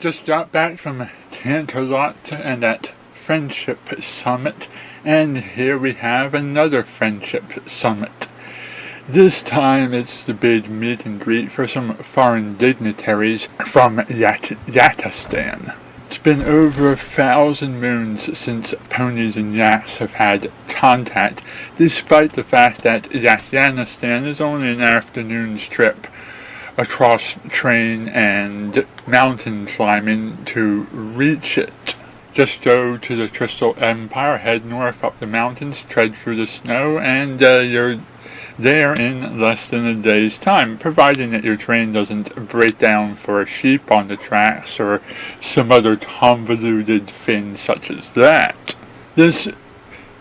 Just got back from Canterlot and that Friendship Summit, and here we have another Friendship Summit. This time it's the big meet and greet for some foreign dignitaries from Yatistan. It's been over 1,000 moons since ponies and yaks have had contact, despite the fact that Yatistan is only an afternoon's trip across train and mountain climbing to reach it. Just go to the Crystal Empire, head north up the mountains, tread through the snow, and you're there in less than a day's time, providing that your train doesn't break down for a sheep on the tracks or some other convoluted thing such as that. This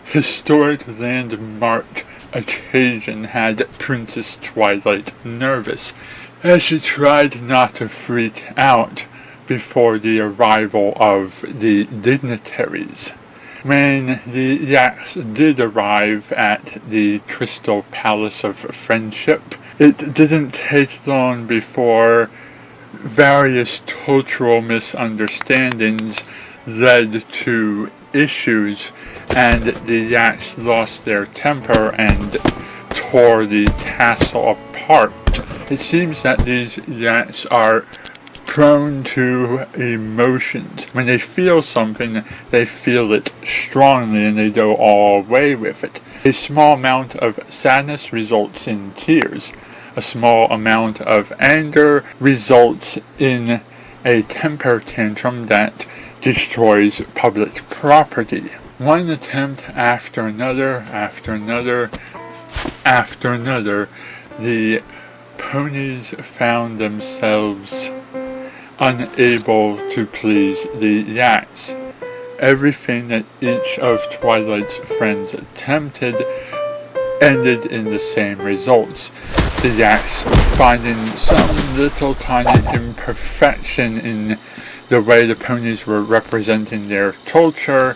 historic landmark occasion had Princess Twilight nervous, as she tried not to freak out before the arrival of the dignitaries. When the yaks did arrive at the Crystal Palace of Friendship, it didn't take long before various cultural misunderstandings led to issues, and the yaks lost their temper and tore the castle apart. It seems that these yaks are prone to emotions. When they feel something, they feel it strongly and they go all the way with it. A small amount of sadness results in tears. A small amount of anger results in a temper tantrum that destroys public property. One attempt after another, the ponies found themselves unable to please the yaks. Everything that each of Twilight's friends attempted ended in the same results. The yaks finding some little tiny imperfection in the way the ponies were representing their culture,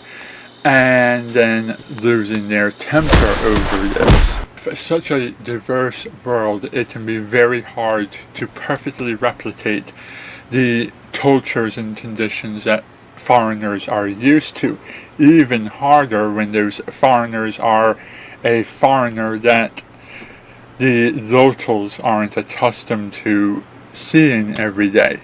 and then losing their temper over this. For such a diverse world, it can be very hard to perfectly replicate the cultures and conditions that foreigners are used to. Even harder when those foreigners are a foreigner that the locals aren't accustomed to seeing every day.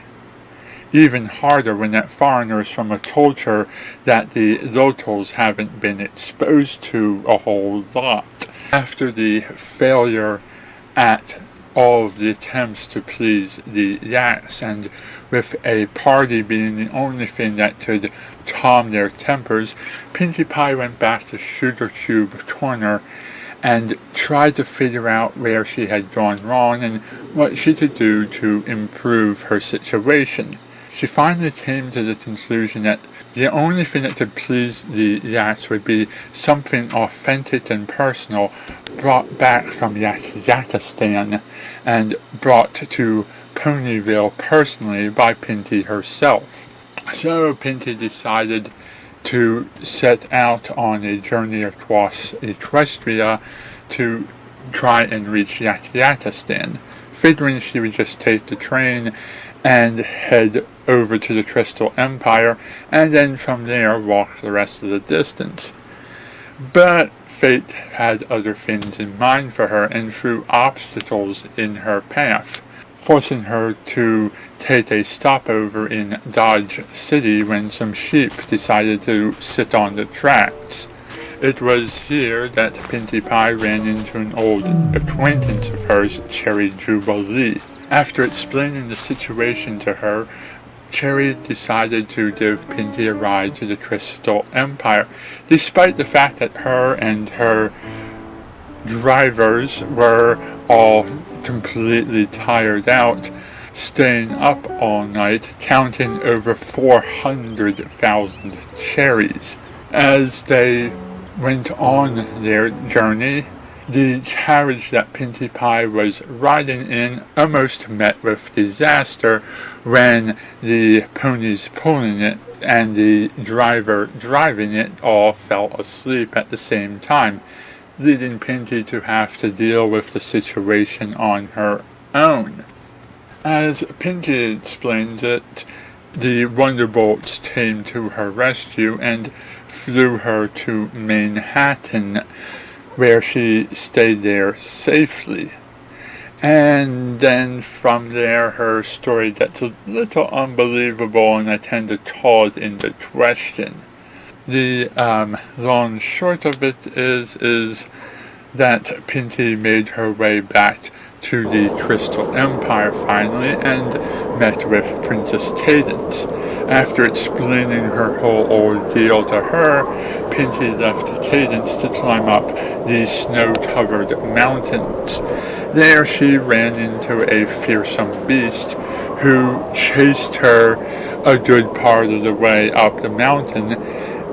Even harder when that foreigner is from a culture that the locals haven't been exposed to a whole lot. After the failure at all of the attempts to please the yaks, and with a party being the only thing that could calm their tempers, Pinkie Pie went back to Sugar Cube Corner and tried to figure out where she had gone wrong and what she could do to improve her situation. She finally came to the conclusion that the only thing that could please the yaks would be something authentic and personal brought back from Yatistan and brought to Ponyville personally by Pinkie herself. So Pinkie decided to set out on a journey across Equestria to try and reach Yatistan, figuring she would just take the train and head over to the Crystal Empire, and then from there walk the rest of the distance. But fate had other things in mind for her and threw obstacles in her path, forcing her to take a stopover in Dodge City when some sheep decided to sit on the tracks. It was here that Pinkie Pie ran into an old acquaintance of hers, Cherry Jubilee. After explaining the situation to her, Cherry decided to give Pinkie a ride to the Crystal Empire, despite the fact that her and her drivers were all completely tired out, staying up all night, counting over 400,000 cherries. As they went on their journey, the carriage that Pinkie Pie was riding in almost met with disaster when the ponies pulling it and the driver driving it all fell asleep at the same time, leading Pinkie to have to deal with the situation on her own. As Pinkie explains it, the Wonderbolts came to her rescue and flew her to Manhattan, where she stayed there safely. And then from there, her story gets a little unbelievable, and I tend to call it into question. The long short of it is that Pinty made her way back to the Crystal Empire finally and met with Princess Cadance. After explaining her whole ordeal to her, Pinty left Cadance to climb up the snow-covered mountains. There she ran into a fearsome beast who chased her a good part of the way up the mountain,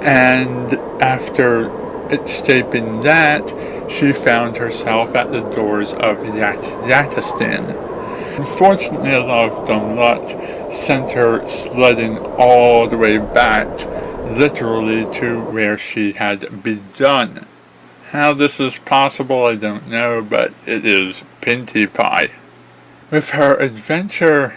and after escaping that, she found herself at the doors of Yatistan. Unfortunately, a lot of dumb luck sent her sledding all the way back, literally to where she had begun. How this is possible, I don't know, but it is Pinty Pie. With her adventure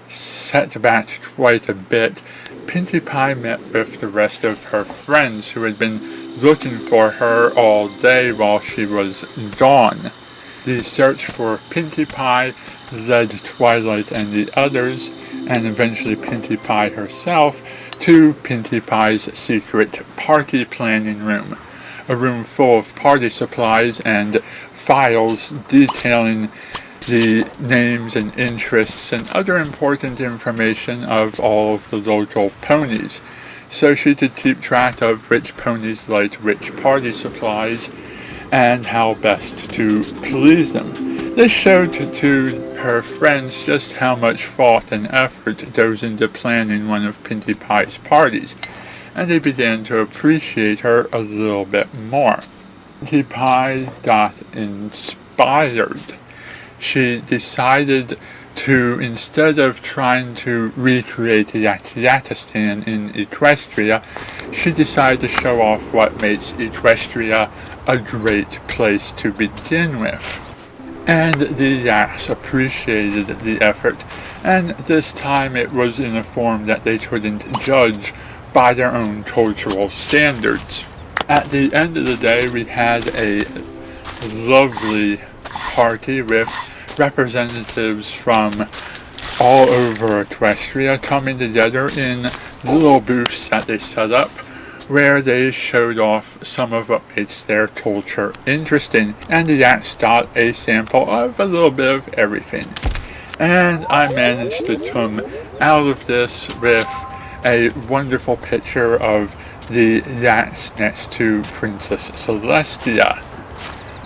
set back quite a bit, Pinty Pie met with the rest of her friends who had been looking for her all day while she was gone. The search for Pinty Pie led Twilight and the others, and eventually Pinty Pie herself, to Pinty Pie's secret party planning room. A room full of party supplies and files detailing the names and interests and other important information of all of the local ponies, so she could keep track of which ponies liked which party supplies and how best to please them. This showed to her friends just how much thought and effort goes into planning one of Pinty Pie's parties, and they began to appreciate her a little bit more. Pinty Pie got inspired. She decided to, instead of trying to recreate Yatistan in Equestria, she decided to show off what makes Equestria a great place to begin with. And the Yaks appreciated the effort, and this time it was in a form that they couldn't judge by their own cultural standards. At the end of the day, we had a lovely party with representatives from all over Equestria coming together in little booths that they set up, where they showed off some of what makes their culture interesting, and the Yaks got a sample of a little bit of everything. And I managed to come out of this with a wonderful picture of the Yaks next to Princess Celestia.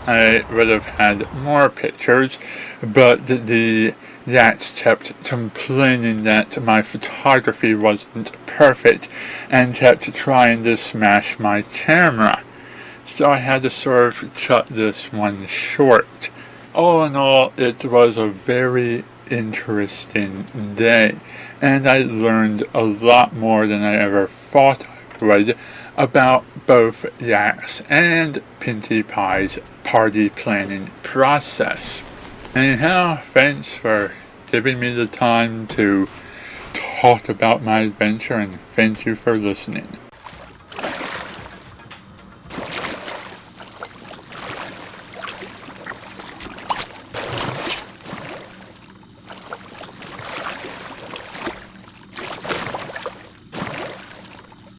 I would have had more pictures, but the Yaks kept complaining that my photography wasn't perfect and kept trying to smash my camera. So I had to sort of cut this one short. All in all, it was a very interesting day, and I learned a lot more than I ever thought I would about both Yaks and Pinty Pie's party planning process. Anyhow, thanks for giving me the time to talk about my adventure, and thank you for listening.